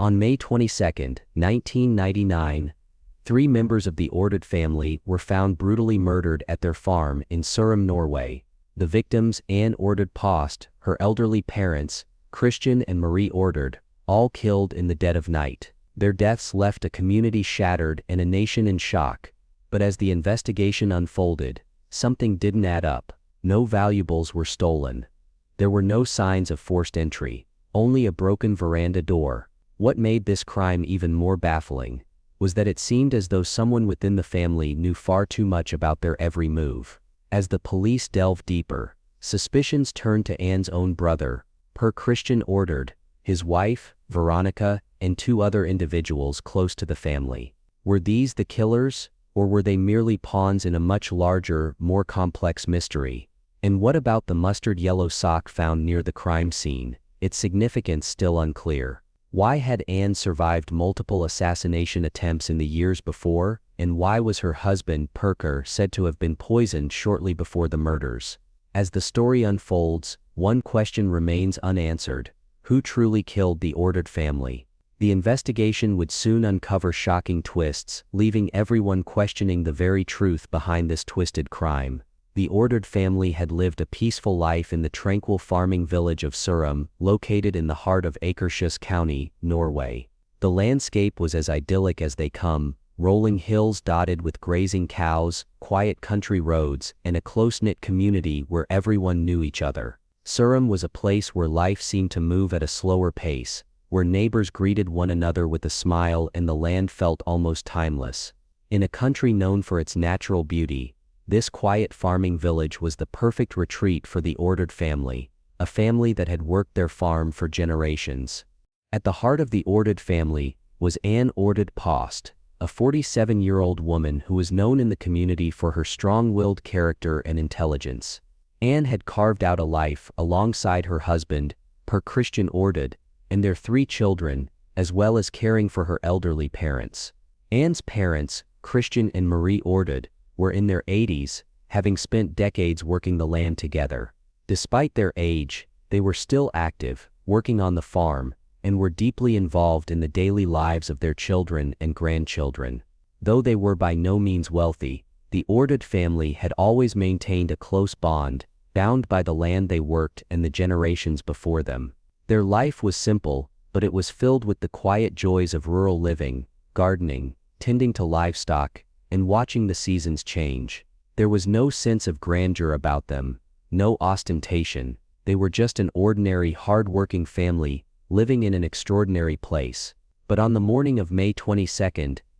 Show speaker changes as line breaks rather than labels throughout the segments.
On May 22, 1999, 3 members of the Ordered family were found brutally murdered at their farm in Surum, Norway. The victims, Anne Ordered Post, her elderly parents, Christian and Marie Ordered, all killed in the dead of night. Their deaths left a community shattered and a nation in shock. But as the investigation unfolded, something didn't add up. No valuables were stolen. There were no signs of forced entry, only a broken veranda door. What made this crime even more baffling was that it seemed as though someone within the family knew far too much about their every move. As the police delved deeper, suspicions turned to Anne's own brother, per Christian Ordered, his wife, Veronica, and 2 other individuals close to the family. Were these the killers, or were they merely pawns in a much larger, more complex mystery? And what about the mustard yellow sock found near the crime scene? Its significance still unclear. Why had Anne survived multiple assassination attempts in the years before, and why was her husband, Perker, said to have been poisoned shortly before the murders? As the story unfolds, one question remains unanswered: who truly killed the Ordered family? The investigation would soon uncover shocking twists, leaving everyone questioning the very truth behind this twisted crime. The Ordered family had lived a peaceful life in the tranquil farming village of Surum, located in the heart of Akershus County, Norway. The landscape was as idyllic as they come: rolling hills dotted with grazing cows, quiet country roads, and a close-knit community where everyone knew each other. Surum was a place where life seemed to move at a slower pace, where neighbors greeted one another with a smile and the land felt almost timeless. In a country known for its natural beauty, this quiet farming village was the perfect retreat for the Ordered family, a family that had worked their farm for generations. At the heart of the Ordered family was Anne Ordered Post, a 47-year-old woman who was known in the community for her strong-willed character and intelligence. Anne had carved out a life alongside her husband, per Christian Ordered, and their 3 children, as well as caring for her elderly parents. Anne's parents, Christian and Marie Ordered, were in their 80s, having spent decades working the land together. Despite their age, they were still active, working on the farm, and were deeply involved in the daily lives of their children and grandchildren. Though they were by no means wealthy, the Ordered family had always maintained a close bond, bound by the land they worked and the generations before them. Their life was simple, but it was filled with the quiet joys of rural living, gardening, tending to livestock, and watching the seasons change. There was no sense of grandeur about them, no ostentation. They were just an ordinary, hard-working family, living in an extraordinary place. But on the morning of May 22,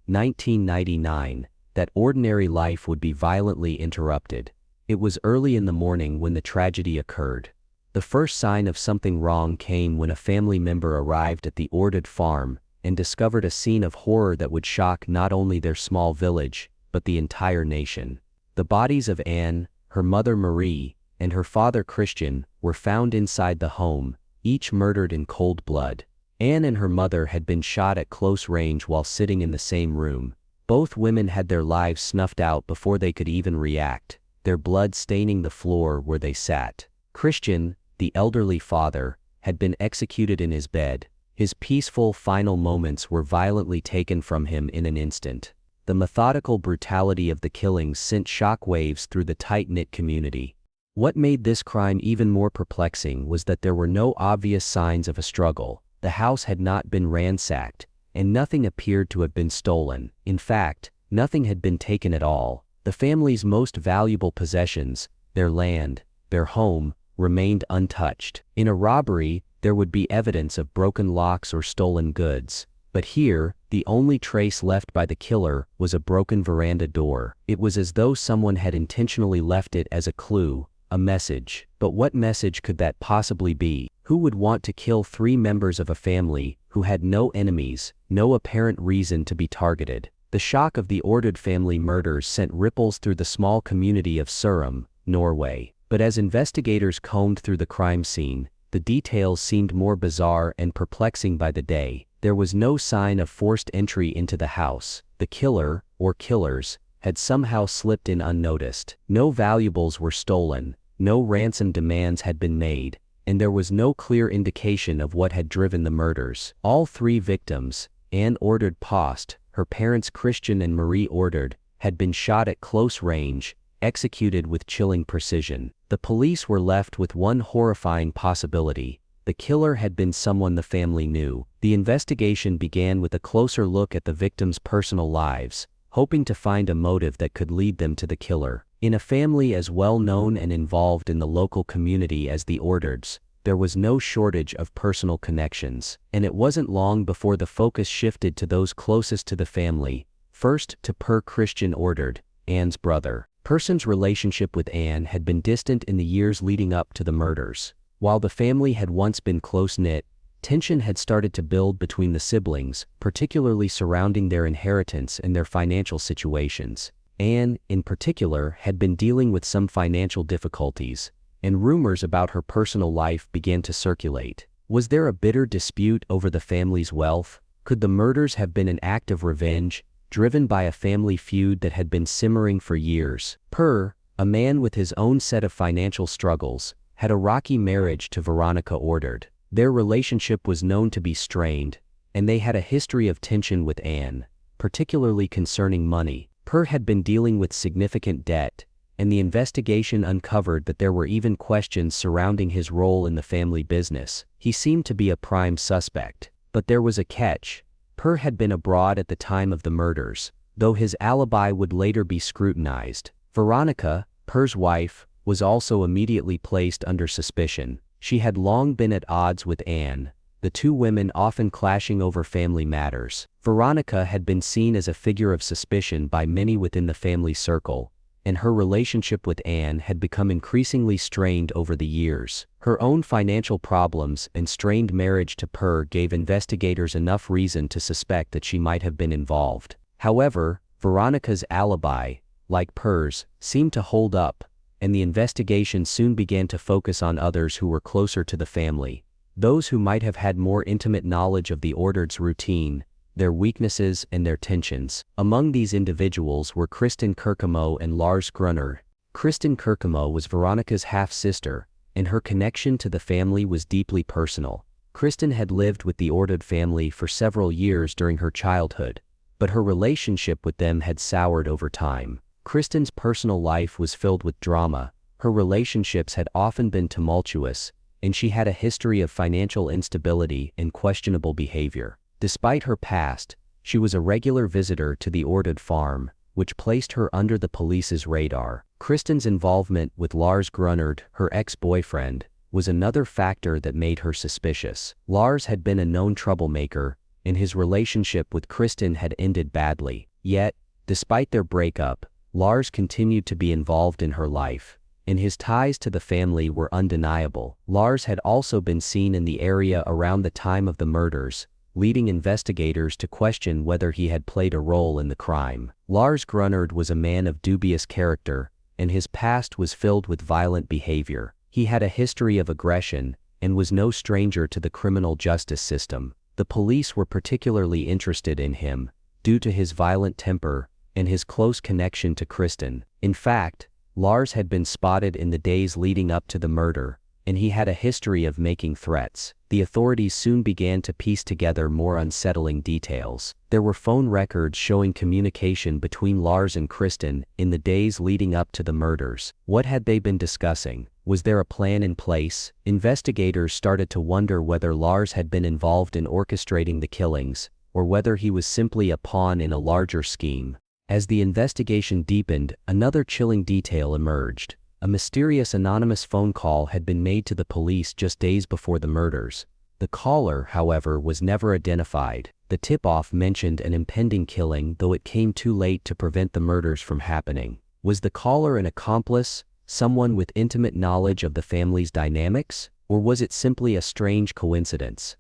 1999, that ordinary life would be violently interrupted. It was early in the morning when the tragedy occurred. The first sign of something wrong came when a family member arrived at the Ordered farm and discovered a scene of horror that would shock not only their small village, but the entire nation. The bodies of Anne, her mother Marie, and her father Christian were found inside the home, each murdered in cold blood. Anne and her mother had been shot at close range while sitting in the same room. Both women had their lives snuffed out before they could even react, their blood staining the floor where they sat. Christian, the elderly father, had been executed in his bed. His peaceful final moments were violently taken from him in an instant. The methodical brutality of the killings sent shock waves through the tight-knit community. What made this crime even more perplexing was that there were no obvious signs of a struggle. The house had not been ransacked, and nothing appeared to have been stolen. In fact, nothing had been taken at all. The family's most valuable possessions, their land, their home, remained untouched. In a robbery, there would be evidence of broken locks or stolen goods. But here, the only trace left by the killer was a broken veranda door. It was as though someone had intentionally left it as a clue, a message. But what message could that possibly be? Who would want to kill 3 members of a family who had no enemies, no apparent reason to be targeted? The shock of the Ordered family murders sent ripples through the small community of Surum, Norway. But as investigators combed through the crime scene, the details seemed more bizarre and perplexing by the day. There was no sign of forced entry into the house. The killer, or killers, had somehow slipped in unnoticed. No valuables were stolen, no ransom demands had been made, and there was no clear indication of what had driven the murders. All three victims, Anne Ordered Post, her parents Christian and Marie Ordered, had been shot at close range, executed with chilling precision. The police were left with one horrifying possibility: the killer had been someone the family knew. The investigation began with a closer look at the victims' personal lives, hoping to find a motive that could lead them to the killer. In a family as well known and involved in the local community as the Ordereds, there was no shortage of personal connections, and it wasn't long before the focus shifted to those closest to the family. First to Per Christian Ordered, Anne's brother. Person's relationship with Anne had been distant in the years leading up to the murders. While the family had once been close-knit, tension had started to build between the siblings, particularly surrounding their inheritance and their financial situations. Anne, in particular, had been dealing with some financial difficulties, and rumors about her personal life began to circulate. Was there a bitter dispute over the family's wealth? Could the murders have been an act of revenge, driven by a family feud that had been simmering for years? Per, a man with his own set of financial struggles, had a rocky marriage to Veronica Ordered. Their relationship was known to be strained, and they had a history of tension with Anne, particularly concerning money. Per had been dealing with significant debt, and the investigation uncovered that there were even questions surrounding his role in the family business. He seemed to be a prime suspect. But there was a catch. Per had been abroad at the time of the murders, though his alibi would later be scrutinized. Veronica, Per's wife, was also immediately placed under suspicion. She had long been at odds with Anne, the two women often clashing over family matters. Veronica had been seen as a figure of suspicion by many within the family circle, and her relationship with Anne had become increasingly strained over the years. Her own financial problems and strained marriage to Per gave investigators enough reason to suspect that she might have been involved. However, Veronica's alibi, like Per's, seemed to hold up, and the investigation soon began to focus on others who were closer to the family, those who might have had more intimate knowledge of the Ordered's routine, their weaknesses and their tensions. Among these individuals were Kristen Kirkamo and Lars Grunard. Kristen Kirkamo was Veronica's half-sister, and her connection to the family was deeply personal. Kristen had lived with the Ordered family for several years during her childhood, but her relationship with them had soured over time. Kristen's personal life was filled with drama, her relationships had often been tumultuous, and she had a history of financial instability and questionable behavior. Despite her past, she was a regular visitor to the Ordered farm, which placed her under the police's radar. Kristen's involvement with Lars Grunard, her ex-boyfriend, was another factor that made her suspicious. Lars had been a known troublemaker, and his relationship with Kristen had ended badly. Yet, despite their breakup, Lars continued to be involved in her life, and his ties to the family were undeniable. Lars had also been seen in the area around the time of the murders, leading investigators to question whether he had played a role in the crime. Lars Grunard was a man of dubious character, and his past was filled with violent behavior. He had a history of aggression, and was no stranger to the criminal justice system. The police were particularly interested in him, due to his violent temper and his close connection to Kristen. In fact, Lars had been spotted in the days leading up to the murder, and he had a history of making threats. The authorities soon began to piece together more unsettling details. There were phone records showing communication between Lars and Kristen in the days leading up to the murders. What had they been discussing? Was there a plan in place? Investigators started to wonder whether Lars had been involved in orchestrating the killings, or whether he was simply a pawn in a larger scheme. As the investigation deepened, another chilling detail emerged. A mysterious anonymous phone call had been made to the police just days before the murders. The caller, however, was never identified. The tip-off mentioned an impending killing, though it came too late to prevent the murders from happening. Was the caller an accomplice, someone with intimate knowledge of the family's dynamics, or was it simply a strange coincidence?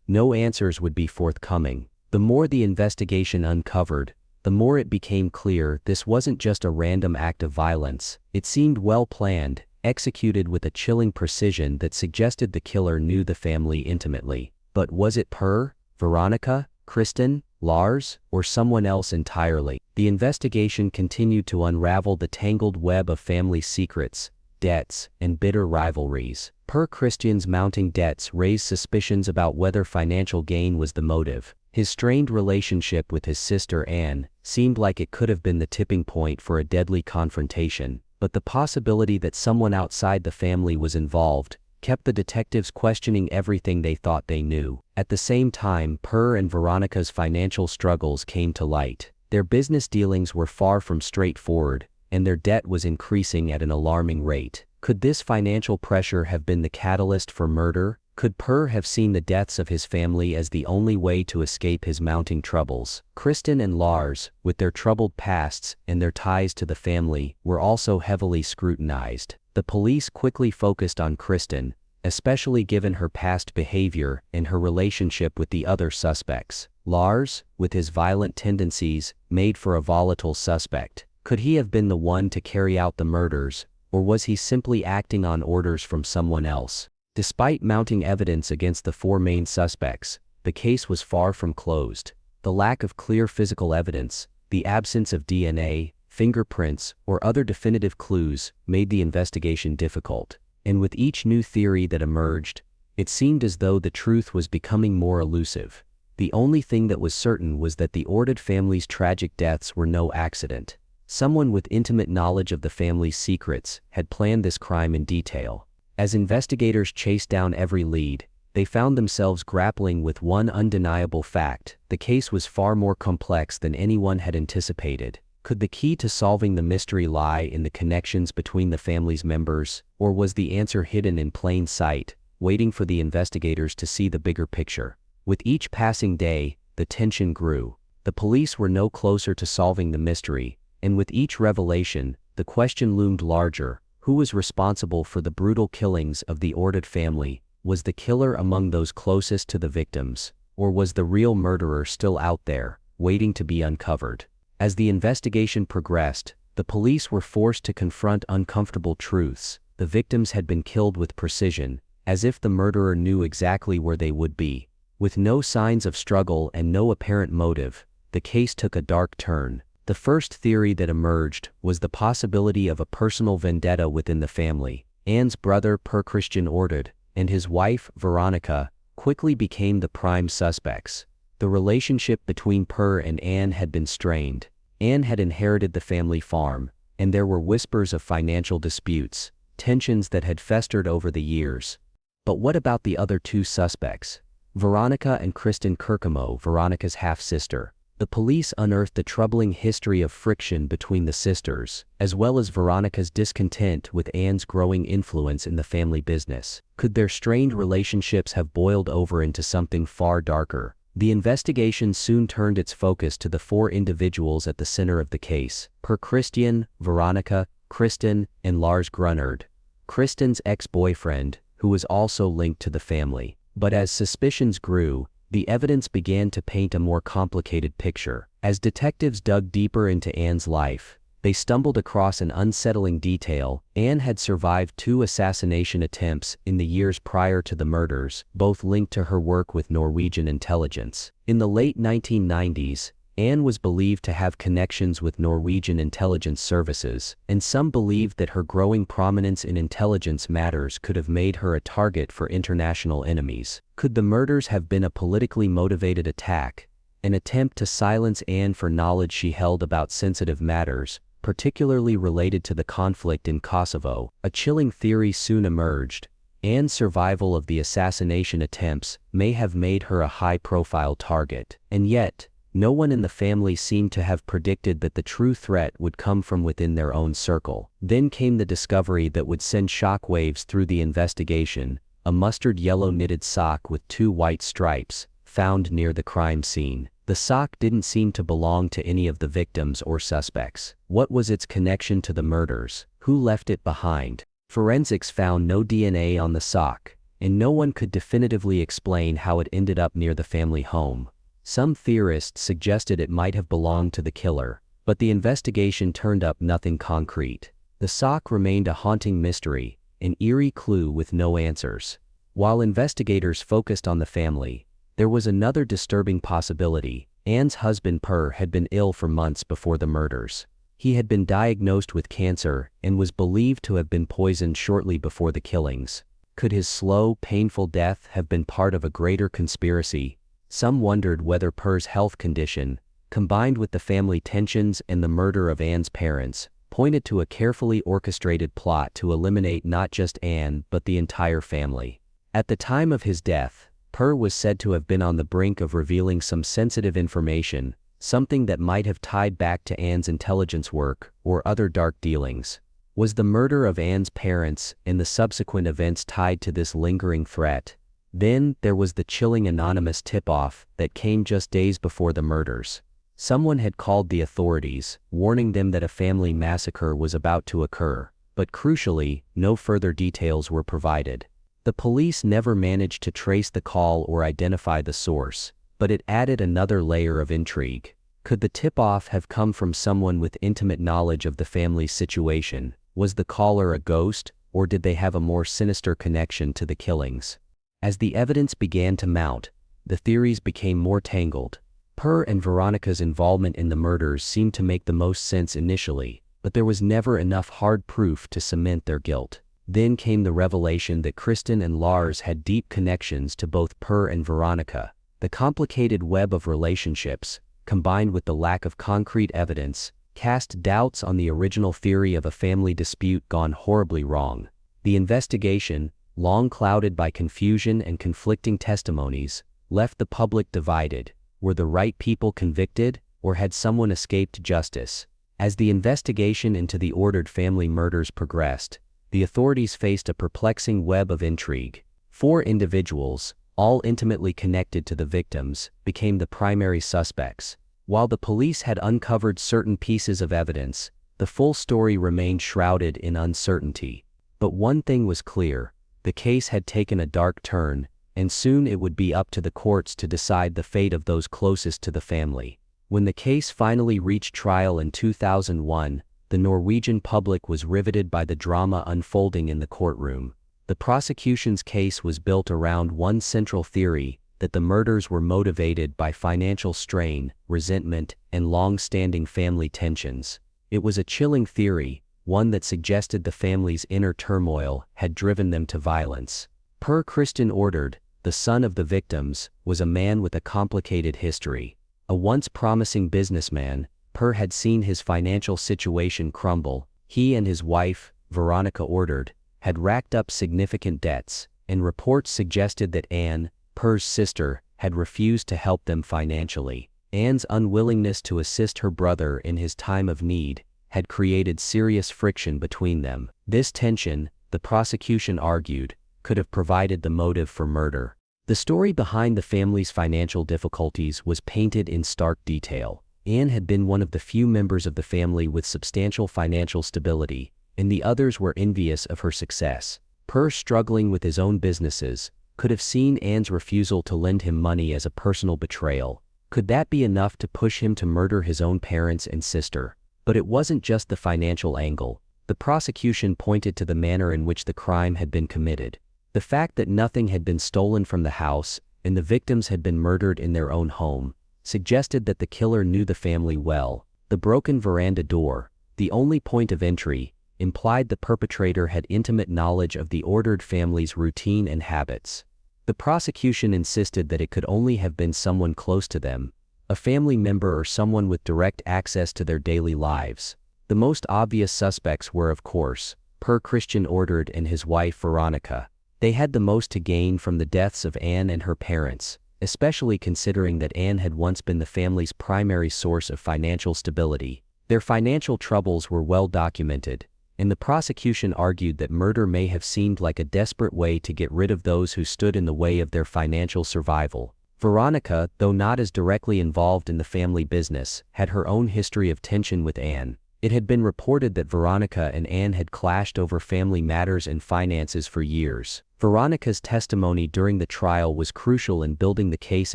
No answers would be forthcoming. The more the investigation uncovered, the more it became clear this wasn't just a random act of violence. It seemed well planned, executed with a chilling precision that suggested the killer knew the family intimately. But was it Per, Veronica, Kristen, Lars, or someone else entirely? The investigation continued to unravel the tangled web of family secrets, debts, and bitter rivalries. Christian's mounting debts raised suspicions about whether financial gain was the motive. His strained relationship with his sister Anne seemed like it could have been the tipping point for a deadly confrontation, but the possibility that someone outside the family was involved kept the detectives questioning everything they thought they knew. At the same time, Per and Veronica's financial struggles came to light. Their business dealings were far from straightforward, and their debt was increasing at an alarming rate. Could this financial pressure have been the catalyst for murder? Could Per have seen the deaths of his family as the only way to escape his mounting troubles? Kristen and Lars, with their troubled pasts and their ties to the family, were also heavily scrutinized. The police quickly focused on Kristen, especially given her past behavior and her relationship with the other suspects. Lars, with his violent tendencies, made for a volatile suspect. Could he have been the one to carry out the murders, or was he simply acting on orders from someone else? Despite mounting evidence against the four main suspects, the case was far from closed. The lack of clear physical evidence, the absence of DNA, fingerprints, or other definitive clues made the investigation difficult. And with each new theory that emerged, it seemed as though the truth was becoming more elusive. The only thing that was certain was that the Ordered family's tragic deaths were no accident. Someone with intimate knowledge of the family's secrets had planned this crime in detail. As investigators chased down every lead, they found themselves grappling with one undeniable fact: the case was far more complex than anyone had anticipated. Could the key to solving the mystery lie in the connections between the family's members, or was the answer hidden in plain sight, waiting for the investigators to see the bigger picture? With each passing day, the tension grew. The police were no closer to solving the mystery, and with each revelation, the question loomed larger: who was responsible for the brutal killings of the Ordered family? Was the killer among those closest to the victims, or was the real murderer still out there, waiting to be uncovered? As the investigation progressed, the police were forced to confront uncomfortable truths. The victims had been killed with precision, as if the murderer knew exactly where they would be. With no signs of struggle and no apparent motive, the case took a dark turn. The first theory that emerged was the possibility of a personal vendetta within the family. Anne's brother Christian Ordered and his wife Veronica quickly became the prime suspects. The relationship between Per and Anne had been strained. Anne had inherited the family farm, and there were whispers of financial disputes, tensions that had festered over the years. But what about the other two suspects? Veronica and Kristen Kirkamo, Veronica's half-sister. The police unearthed a troubling history of friction between the sisters, as well as Veronica's discontent with Anne's growing influence in the family business. Could their strained relationships have boiled over into something far darker? The investigation soon turned its focus to the four individuals at the center of the case: Christian, Veronica, Kristen, and Lars Grunard, Kristen's ex-boyfriend, who was also linked to the family. But as suspicions grew, the evidence began to paint a more complicated picture. As detectives dug deeper into Anne's life, they stumbled across an unsettling detail. Anne had survived 2 assassination attempts in the years prior to the murders, both linked to her work with Norwegian intelligence. In the late 1990s, Anne was believed to have connections with Norwegian intelligence services, and some believed that her growing prominence in intelligence matters could have made her a target for international enemies. Could the murders have been a politically motivated attack, an attempt to silence Anne for knowledge she held about sensitive matters, particularly related to the conflict in Kosovo? A chilling theory soon emerged: Anne's survival of the assassination attempts may have made her a high-profile target. And yet, no one in the family seemed to have predicted that the true threat would come from within their own circle. Then came the discovery that would send shockwaves through the investigation: a mustard yellow knitted sock with 2 white stripes, found near the crime scene. The sock didn't seem to belong to any of the victims or suspects. What was its connection to the murders? Who left it behind? Forensics found no DNA on the sock, and no one could definitively explain how it ended up near the family home. Some theorists suggested it might have belonged to the killer, but the investigation turned up nothing concrete. The sock remained a haunting mystery, an eerie clue with no answers. While investigators focused on the family, there was another disturbing possibility. Anne's husband Per had been ill for months before the murders. He had been diagnosed with cancer and was believed to have been poisoned shortly before the killings. Could his slow, painful death have been part of a greater conspiracy? Some wondered whether Per's health condition, combined with the family tensions and the murder of Anne's parents, pointed to a carefully orchestrated plot to eliminate not just Anne but the entire family. At the time of his death, Per was said to have been on the brink of revealing some sensitive information, something that might have tied back to Anne's intelligence work or other dark dealings. Was the murder of Anne's parents and the subsequent events tied to this lingering threat? Then there was the chilling anonymous tip-off that came just days before the murders. Someone had called the authorities, warning them that a family massacre was about to occur, but crucially, no further details were provided. The police never managed to trace the call or identify the source, but it added another layer of intrigue. Could the tip-off have come from someone with intimate knowledge of the family's situation? Was the caller a ghost, or did they have a more sinister connection to the killings? As the evidence began to mount, the theories became more tangled. Per and Veronica's involvement in the murders seemed to make the most sense initially, but there was never enough hard proof to cement their guilt. Then came the revelation that Kristen and Lars had deep connections to both Per and Veronica. The complicated web of relationships, combined with the lack of concrete evidence, cast doubts on the original theory of a family dispute gone horribly wrong. The investigation, long clouded by confusion and conflicting testimonies, left the public divided. Were the right people convicted, or had someone escaped justice? As the investigation into the ordered family murders progressed, the authorities faced a perplexing web of intrigue. 4 individuals, all intimately connected to the victims, became the primary suspects. While the police had uncovered certain pieces of evidence, the full story remained shrouded in uncertainty. But one thing was clear: the case had taken a dark turn, and soon it would be up to the courts to decide the fate of those closest to the family. When the case finally reached trial in 2001, the Norwegian public was riveted by the drama unfolding in the courtroom. The prosecution's case was built around one central theory: that the murders were motivated by financial strain, resentment, and long-standing family tensions. It was a chilling theory, one that suggested the family's inner turmoil had driven them to violence. Per Kristen Ordered, the son of the victims, was a man with a complicated history. A once promising businessman, Per had seen his financial situation crumble. He and his wife, Veronica Ordered, had racked up significant debts, and reports suggested that Anne, Per's sister, had refused to help them financially. Anne's unwillingness to assist her brother in his time of need had created serious friction between them. This tension, the prosecution argued, could have provided the motive for murder. The story behind the family's financial difficulties was painted in stark detail. Anne had been one of the few members of the family with substantial financial stability, and the others were envious of her success. Per, struggling with his own businesses, could have seen Anne's refusal to lend him money as a personal betrayal. Could that be enough to push him to murder his own parents and sister? But it wasn't just the financial angle. The prosecution pointed to the manner in which the crime had been committed. The fact that nothing had been stolen from the house, and the victims had been murdered in their own home, suggested that the killer knew the family well. The broken veranda door, the only point of entry, implied the perpetrator had intimate knowledge of the Ordered family's routine and habits. The prosecution insisted that it could only have been someone close to them, a family member or someone with direct access to their daily lives. The most obvious suspects were, of course, Per Kristen Ordered and his wife Veronica. They had the most to gain from the deaths of Anne and her parents, especially considering that Anne had once been the family's primary source of financial stability. Their financial troubles were well documented, and the prosecution argued that murder may have seemed like a desperate way to get rid of those who stood in the way of their financial survival. Veronica, though not as directly involved in the family business, had her own history of tension with Anne. It had been reported that Veronica and Anne had clashed over family matters and finances for years. Veronica's testimony during the trial was crucial in building the case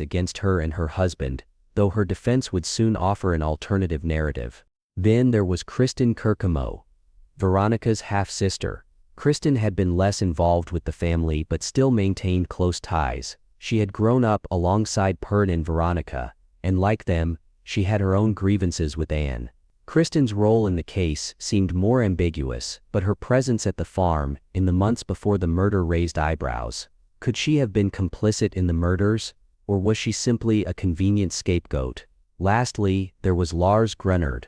against her and her husband, though her defense would soon offer an alternative narrative. Then there was Kristen Kirkamo, Veronica's half-sister. Kristen had been less involved with the family but still maintained close ties. She had grown up alongside Per and Veronica, and like them, she had her own grievances with Anne. Kristen's role in the case seemed more ambiguous, but her presence at the farm in the months before the murder raised eyebrows. Could she have been complicit in the murders, or was she simply a convenient scapegoat? Lastly, there was Lars Grunard,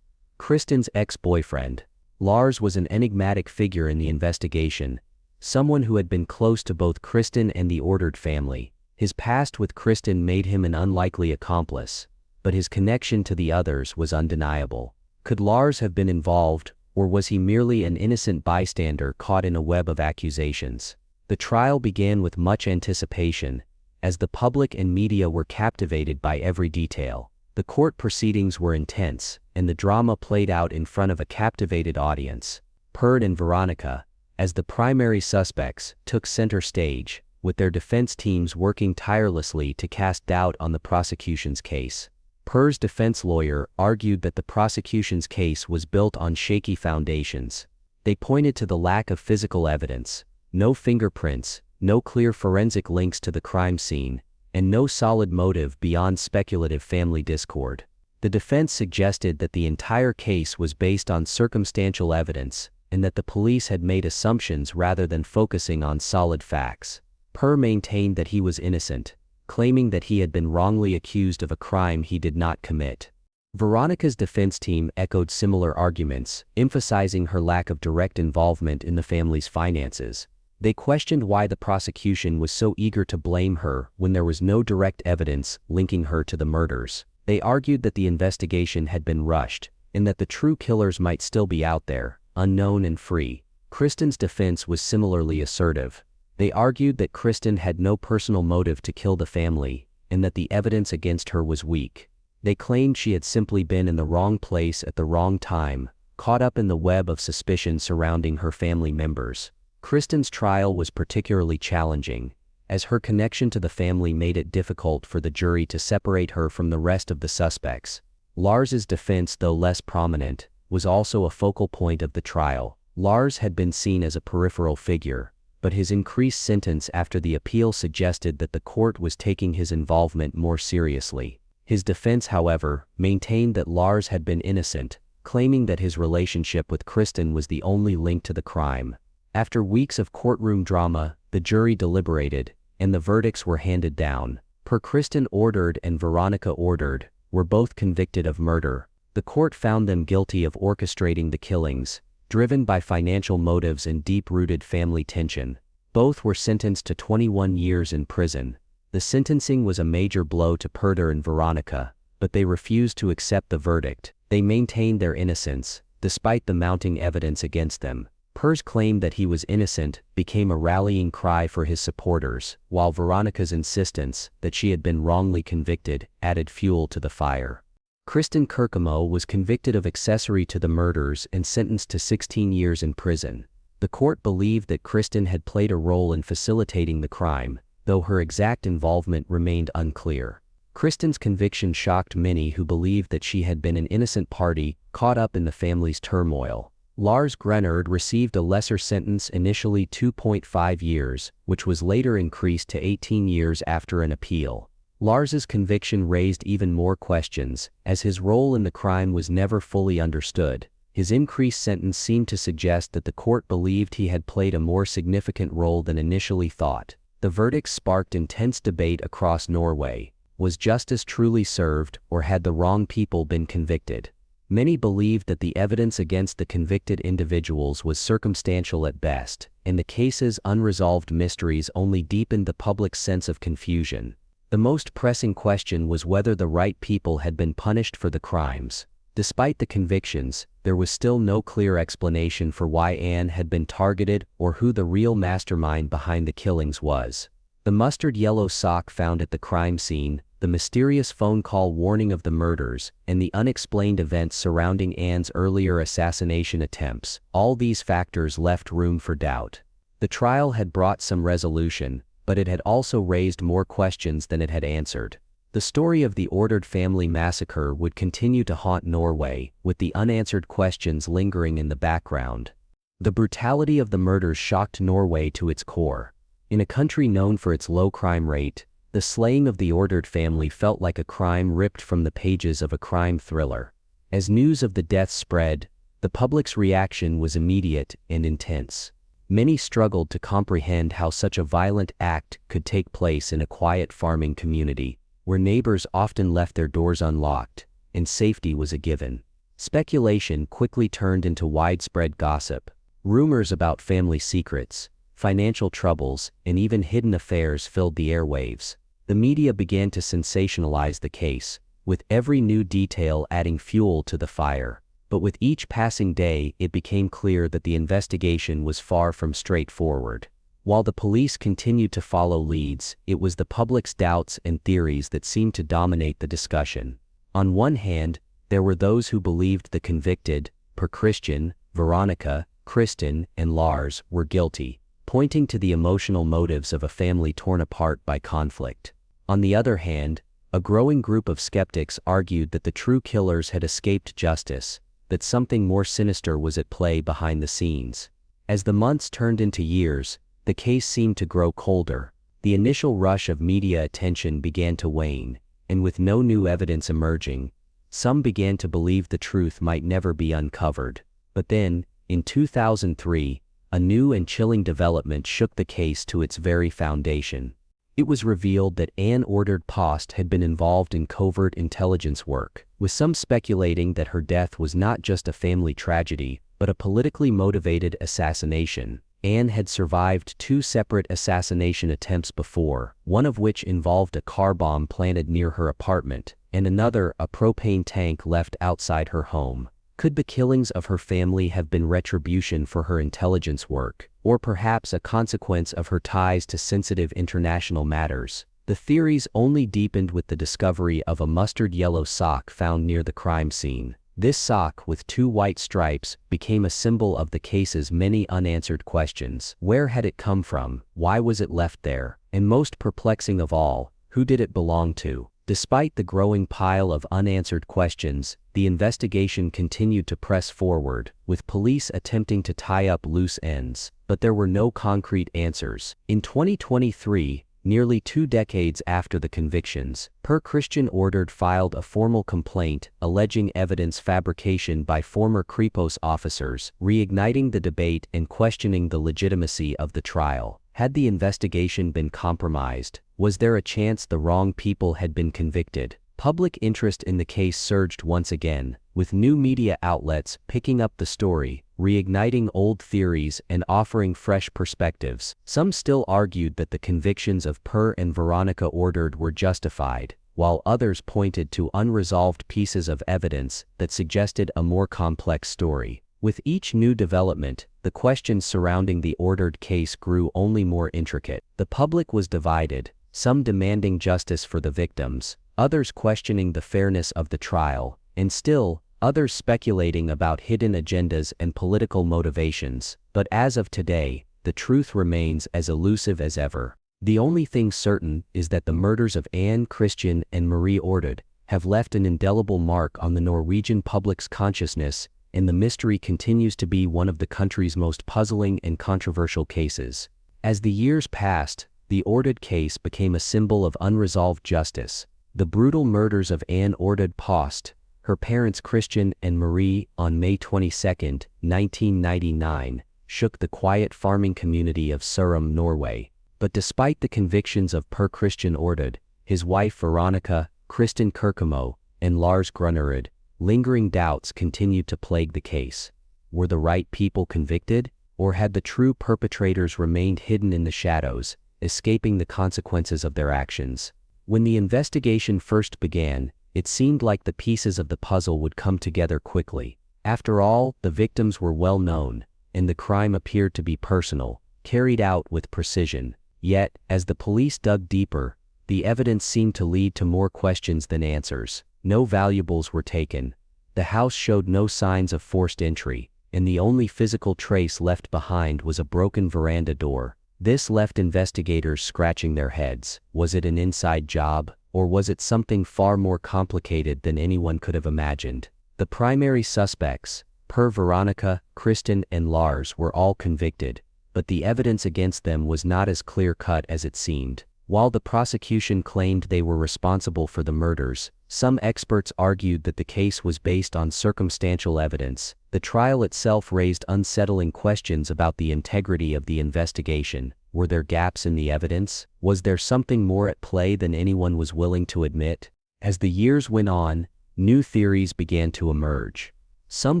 Kristen's ex-boyfriend. Lars was an enigmatic figure in the investigation, someone who had been close to both Kristen and the Ordered family. His past with Kristen made him an unlikely accomplice, but his connection to the others was undeniable. Could Lars have been involved, or was he merely an innocent bystander caught in a web of accusations? The trial began with much anticipation, as the public and media were captivated by every detail. The court proceedings were intense, and the drama played out in front of a captivated audience. Per and Veronica, as the primary suspects, took center stage, with their defense teams working tirelessly to cast doubt on the prosecution's case. Per's defense lawyer argued that the prosecution's case was built on shaky foundations. They pointed to the lack of physical evidence, no fingerprints, no clear forensic links to the crime scene, and no solid motive beyond speculative family discord. The defense suggested that the entire case was based on circumstantial evidence, and that the police had made assumptions rather than focusing on solid facts. Per maintained that he was innocent, claiming that he had been wrongly accused of a crime he did not commit. Veronica's defense team echoed similar arguments, emphasizing her lack of direct involvement in the family's finances. They questioned why the prosecution was so eager to blame her when there was no direct evidence linking her to the murders. They argued that the investigation had been rushed, and that the true killers might still be out there, unknown and free. Kristen's defense was similarly assertive. They argued that Kristen had no personal motive to kill the family, and that the evidence against her was weak. They claimed she had simply been in the wrong place at the wrong time, caught up in the web of suspicion surrounding her family members. Kristen's trial was particularly challenging, as her connection to the family made it difficult for the jury to separate her from the rest of the suspects. Lars's defense, though less prominent, was also a focal point of the trial. Lars had been seen as a peripheral figure, but his increased sentence after the appeal suggested that the court was taking his involvement more seriously. His defense, however, maintained that Lars had been innocent, claiming that his relationship with Kristen was the only link to the crime. After weeks of courtroom drama, the jury deliberated, and the verdicts were handed down. Per Kristen Ordered and Veronica Ordered were both convicted of murder. The court found them guilty of orchestrating the killings, driven by financial motives and deep-rooted family tension. Both were sentenced to 21 years in prison. The sentencing was a major blow to Per and Veronica, but they refused to accept the verdict. They maintained their innocence, despite the mounting evidence against them. Per's claim that he was innocent became a rallying cry for his supporters, while Veronica's insistence that she had been wrongly convicted added fuel to the fire. Kristen Kirkamo was convicted of accessory to the murders and sentenced to 16 years in prison. The court believed that Kristen had played a role in facilitating the crime, though her exact involvement remained unclear. Kristen's conviction shocked many who believed that she had been an innocent party caught up in the family's turmoil. Lars Grunard received a lesser sentence, initially 2.5 years, which was later increased to 18 years after an appeal. Lars's conviction raised even more questions, as his role in the crime was never fully understood. His increased sentence seemed to suggest that the court believed he had played a more significant role than initially thought. The verdict sparked intense debate across Norway. Was justice truly served, or had the wrong people been convicted? Many believed that the evidence against the convicted individuals was circumstantial at best, and the case's unresolved mysteries only deepened the public's sense of confusion. The most pressing question was whether the right people had been punished for the crimes. Despite the convictions, there was still no clear explanation for why Anne had been targeted or who the real mastermind behind the killings was. The mustard yellow sock found at the crime scene, the mysterious phone call warning of the murders, and the unexplained events surrounding Anne's earlier assassination attempts, all these factors left room for doubt. The trial had brought some resolution, but it had also raised more questions than it had answered. The story of the Ordered family massacre would continue to haunt Norway, with the unanswered questions lingering in the background. The brutality of the murders shocked Norway to its core. In a country known for its low crime rate, the slaying of the Ordered family felt like a crime ripped from the pages of a crime thriller. As news of the deaths spread, the public's reaction was immediate and intense. Many struggled to comprehend how such a violent act could take place in a quiet farming community, where neighbors often left their doors unlocked, and safety was a given. Speculation quickly turned into widespread gossip. Rumors about family secrets, financial troubles, and even hidden affairs filled the airwaves. The media began to sensationalize the case, with every new detail adding fuel to the fire. But with each passing day, it became clear that the investigation was far from straightforward. While the police continued to follow leads, it was the public's doubts and theories that seemed to dominate the discussion. On one hand, there were those who believed the convicted, Christian, Veronica, Kristen, and Lars, were guilty, pointing to the emotional motives of a family torn apart by conflict. On the other hand, a growing group of skeptics argued that the true killers had escaped justice, that something more sinister was at play behind the scenes. As the months turned into years, the case seemed to grow colder. The initial rush of media attention began to wane, and with no new evidence emerging, some began to believe the truth might never be uncovered. But then, in 2003, a new and chilling development shook the case to its very foundation. It was revealed that Anne Ordered Post had been involved in covert intelligence work, with some speculating that her death was not just a family tragedy, but a politically motivated assassination. Anne had survived 2 separate assassination attempts before, one of which involved a car bomb planted near her apartment, and another a propane tank left outside her home. Could the killings of her family have been retribution for her intelligence work, or perhaps a consequence of her ties to sensitive international matters? The theories only deepened with the discovery of a mustard yellow sock found near the crime scene. This sock with 2 white stripes became a symbol of the case's many unanswered questions. Where had it come from? Why was it left there? And most perplexing of all, who did it belong to? Despite the growing pile of unanswered questions, the investigation continued to press forward, with police attempting to tie up loose ends. But there were no concrete answers. In 2023, nearly 2 decades after the convictions, Christian Ordered filed a formal complaint alleging evidence fabrication by former Kripos officers, reigniting the debate and questioning the legitimacy of the trial. Had the investigation been compromised? Was there a chance the wrong people had been convicted? Public interest in the case surged once again, with new media outlets picking up the story, reigniting old theories and offering fresh perspectives. Some still argued that the convictions of and Veronica Ordered were justified, while others pointed to unresolved pieces of evidence that suggested a more complex story. With each new development, the questions surrounding the Ordered case grew only more intricate. The public was divided, some demanding justice for the victims, others questioning the fairness of the trial, and still, others speculating about hidden agendas and political motivations. But as of today, the truth remains as elusive as ever. The only thing certain is that the murders of Anne, Kristen, and Marie Ordered have left an indelible mark on the Norwegian public's consciousness, and the mystery continues to be one of the country's most puzzling and controversial cases. As the years passed, the Ordered case became a symbol of unresolved justice. The brutal murders of Anne Ordered Post, her parents Kristen and Marie, on May 22, 1999, shook the quiet farming community of Sørum, Norway. But despite the convictions of Christian Ordered, his wife Veronica, Kristen Kirkamo, and Lars Grunard, lingering doubts continued to plague the case. Were the right people convicted, or had the true perpetrators remained hidden in the shadows, escaping the consequences of their actions? When the investigation first began, it seemed like the pieces of the puzzle would come together quickly. After all, the victims were well known, and the crime appeared to be personal, carried out with precision. Yet, as the police dug deeper, the evidence seemed to lead to more questions than answers. No valuables were taken. The house showed no signs of forced entry, and the only physical trace left behind was a broken veranda door. This left investigators scratching their heads. Was it an inside job, or was it something far more complicated than anyone could have imagined? The primary suspects, Veronica, Kristen, and Lars, were all convicted, but the evidence against them was not as clear-cut as it seemed. While the prosecution claimed they were responsible for the murders, some experts argued that the case was based on circumstantial evidence. The trial itself raised unsettling questions about the integrity of the investigation. Were there gaps in the evidence? Was there something more at play than anyone was willing to admit? As the years went on, new theories began to emerge. Some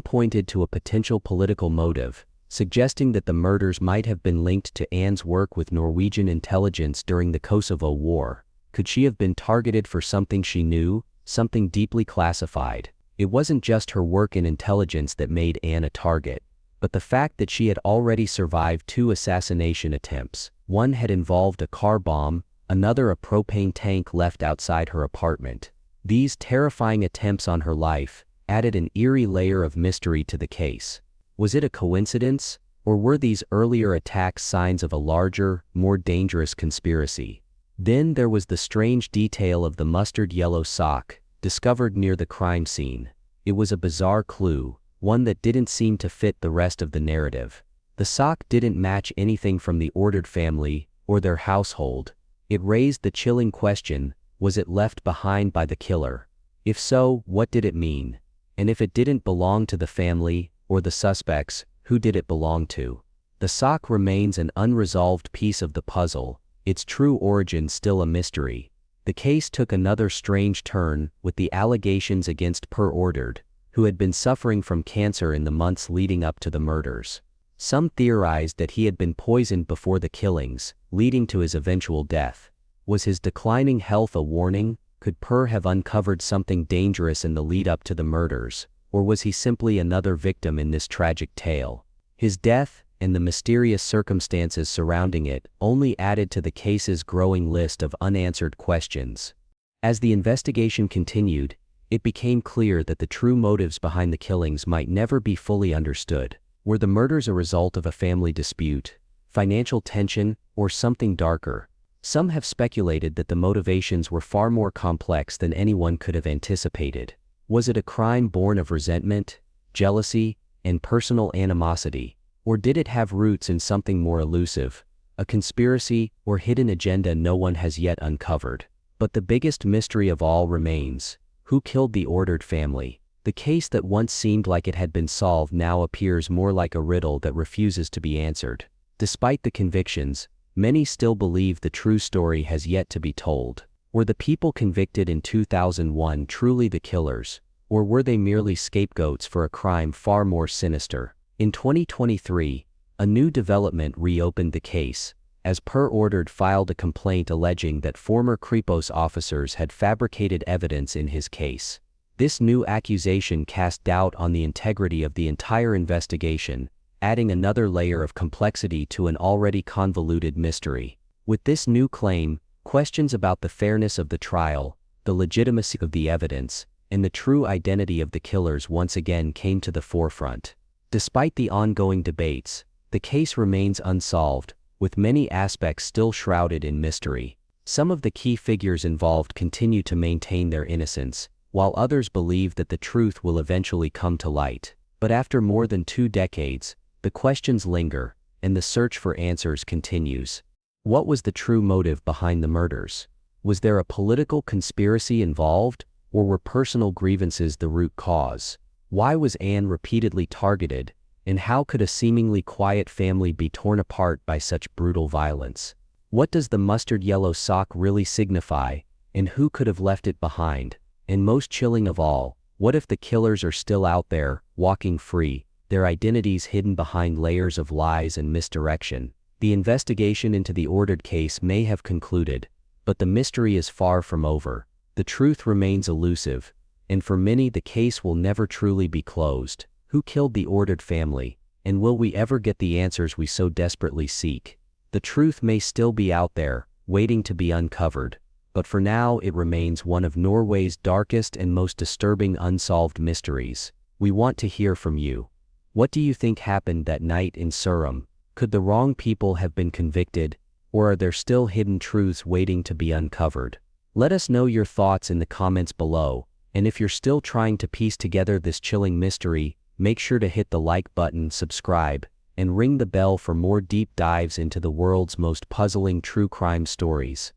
pointed to a potential political motive, suggesting that the murders might have been linked to Anne's work with Norwegian intelligence during the Kosovo War. Could she have been targeted for something she knew, something deeply classified? It wasn't just her work in intelligence that made Anne a target, but the fact that she had already survived 2 assassination attempts. One had involved a car bomb, another a propane tank left outside her apartment. These terrifying attempts on her life added an eerie layer of mystery to the case. Was it a coincidence, or were these earlier attacks signs of a larger, more dangerous conspiracy? Then there was the strange detail of the mustard yellow sock, discovered near the crime scene. It was a bizarre clue, one that didn't seem to fit the rest of the narrative. The sock didn't match anything from the Ordered family or their household. It raised the chilling question, was it left behind by the killer? If so, what did it mean? And if it didn't belong to the family or the suspects, who did it belong to? The sock remains an unresolved piece of the puzzle, its true origin still a mystery. The case took another strange turn with the allegations against Per Ordered, who had been suffering from cancer in the months leading up to the murders. Some theorized that he had been poisoned before the killings, leading to his eventual death. Was his declining health a warning? Could Per have uncovered something dangerous in the lead-up to the murders, or was he simply another victim in this tragic tale? His death, and the mysterious circumstances surrounding it, only added to the case's growing list of unanswered questions. As the investigation continued, it became clear that the true motives behind the killings might never be fully understood. Were the murders a result of a family dispute, financial tension, or something darker? Some have speculated that the motivations were far more complex than anyone could have anticipated. Was it a crime born of resentment, jealousy, and personal animosity? Or did it have roots in something more elusive, a conspiracy or hidden agenda no one has yet uncovered? But the biggest mystery of all remains: who killed the Ordered family? The case that once seemed like it had been solved now appears more like a riddle that refuses to be answered. Despite the convictions, many still believe the true story has yet to be told. Were the people convicted in 2001 truly the killers, or were they merely scapegoats for a crime far more sinister? In 2023, a new development reopened the case, as Per Ordered filed a complaint alleging that former Kripos officers had fabricated evidence in his case. This new accusation cast doubt on the integrity of the entire investigation, adding another layer of complexity to an already convoluted mystery. With this new claim, questions about the fairness of the trial, the legitimacy of the evidence, and the true identity of the killers once again came to the forefront. Despite the ongoing debates, the case remains unsolved, with many aspects still shrouded in mystery. Some of the key figures involved continue to maintain their innocence, while others believe that the truth will eventually come to light. But after more than 2 decades, the questions linger, and the search for answers continues. What was the true motive behind the murders? Was there a political conspiracy involved, or were personal grievances the root cause? Why was Anne repeatedly targeted, and how could a seemingly quiet family be torn apart by such brutal violence? What does the mustard yellow sock really signify, and who could have left it behind? And most chilling of all, what if the killers are still out there, walking free, their identities hidden behind layers of lies and misdirection? The investigation into the Ordered case may have concluded, but the mystery is far from over. The truth remains elusive, and for many the case will never truly be closed. Who killed the Ordered family, and will we ever get the answers we so desperately seek? The truth may still be out there, waiting to be uncovered, but for now it remains one of Norway's darkest and most disturbing unsolved mysteries. We want to hear from you. What do you think happened that night in Surum? Could the wrong people have been convicted, or are there still hidden truths waiting to be uncovered? Let us know your thoughts in the comments below, and if you're still trying to piece together this chilling mystery, make sure to hit the like button, subscribe, and ring the bell for more deep dives into the world's most puzzling true crime stories.